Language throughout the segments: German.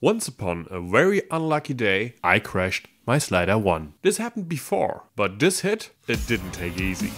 Once upon a very unlucky day, I crashed my SliderOne. This happened before, but this hit, it didn't take easy.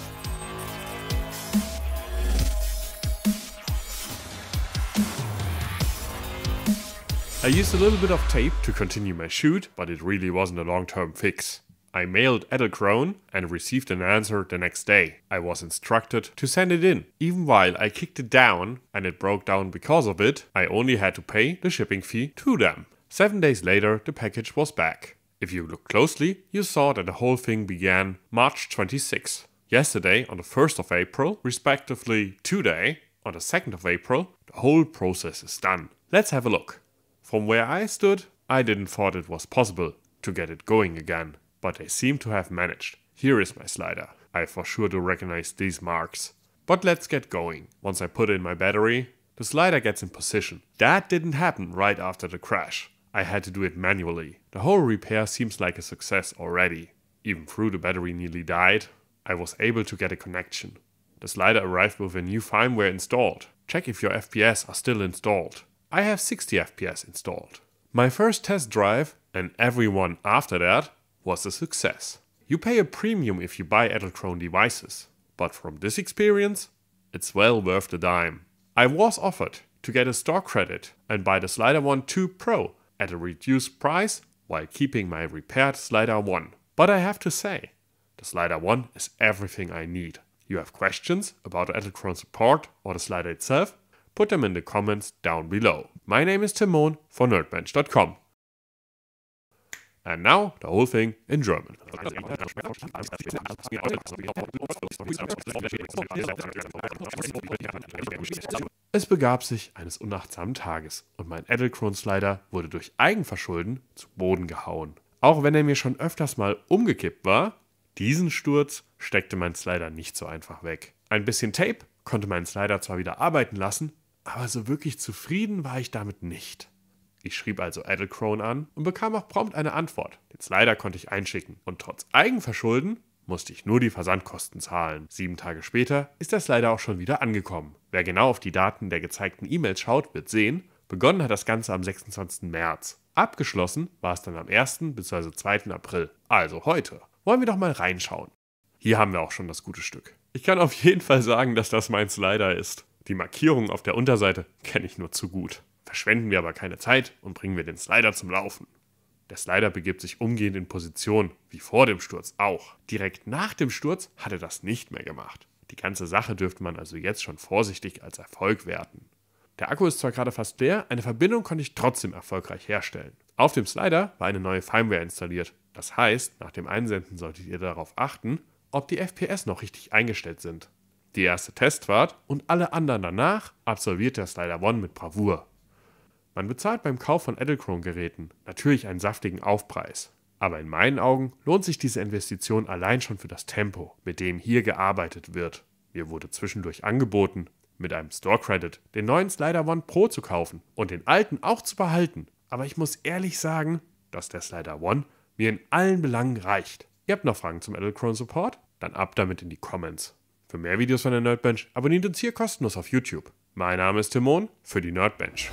I used a little bit of tape to continue my shoot, but it really wasn't a long-term fix. I mailed Edelkrone and received an answer the next day. I was instructed to send it in. Even while I kicked it down and it broke down because of it, I only had to pay the shipping fee to them. 7 days later, the package was back. If you look closely, you saw that the whole thing began March 26. Yesterday, on the 1st of April, respectively today, on the 2nd of April, the whole process is done. Let's have a look. From where I stood, I didn't thought it was possible to get it going again. But they seem to have managed. Here is my slider. I for sure do recognize these marks. But let's get going. Once I put in my battery, the slider gets in position. That didn't happen right after the crash. I had to do it manually. The whole repair seems like a success already. Even though the battery nearly died, I was able to get a connection. The slider arrived with a new firmware installed. Check if your FPS are still installed. I have 60 FPS installed. My first test drive, and every one after that, was a success. You pay a premium if you buy Edelkrone devices, but from this experience, it's well worth the dime. I was offered to get a store credit and buy the SliderOne 2 Pro at a reduced price while keeping my repaired SliderOne. But I have to say, the SliderOne is everything I need. You have questions about the Edelkrone support or the slider itself? Put them in the comments down below. My name is Timon for Nerdbench.com. And now the whole thing in German. Es begab sich eines unachtsamen Tages und mein Edelkrone-Slider wurde durch Eigenverschulden zu Boden gehauen. Auch wenn er mir schon öfters mal umgekippt war, diesen Sturz steckte mein Slider nicht so einfach weg. Ein bisschen Tape konnte meinen Slider zwar wieder arbeiten lassen, aber so wirklich zufrieden war ich damit nicht. Ich schrieb also Edelkrone an und bekam auch prompt eine Antwort. Den Slider konnte ich einschicken und trotz Eigenverschulden musste ich nur die Versandkosten zahlen. 7 Tage später ist der Slider auch schon wieder angekommen. Wer genau auf die Daten der gezeigten E-Mails schaut, wird sehen, begonnen hat das Ganze am 26. März. Abgeschlossen war es dann am 1. bzw. 2. April, also heute. Wollen wir doch mal reinschauen. Hier haben wir auch schon das gute Stück. Ich kann auf jeden Fall sagen, dass das mein Slider ist. Die Markierung auf der Unterseite kenne ich nur zu gut. Verschwenden wir aber keine Zeit und bringen wir den Slider zum Laufen. Der Slider begibt sich umgehend in Position, wie vor dem Sturz auch. Direkt nach dem Sturz hat er das nicht mehr gemacht. Die ganze Sache dürfte man also jetzt schon vorsichtig als Erfolg werten. Der Akku ist zwar gerade fast leer, eine Verbindung konnte ich trotzdem erfolgreich herstellen. Auf dem Slider war eine neue Firmware installiert. Das heißt, nach dem Einsenden solltet ihr darauf achten, ob die FPS noch richtig eingestellt sind. Die erste Testfahrt und alle anderen danach absolviert der SliderOne mit Bravour. Man bezahlt beim Kauf von Edelkrone-Geräten natürlich einen saftigen Aufpreis. Aber in meinen Augen lohnt sich diese Investition allein schon für das Tempo, mit dem hier gearbeitet wird. Mir wurde zwischendurch angeboten, mit einem Store Credit den neuen SliderOne Pro zu kaufen und den alten auch zu behalten. Aber ich muss ehrlich sagen, dass der SliderOne mir in allen Belangen reicht. Ihr habt noch Fragen zum Edelkrone Support? Dann ab damit in die Comments. Für mehr Videos von der Nerdbench abonniert uns hier kostenlos auf YouTube. Mein Name ist Timon für die Nerdbench.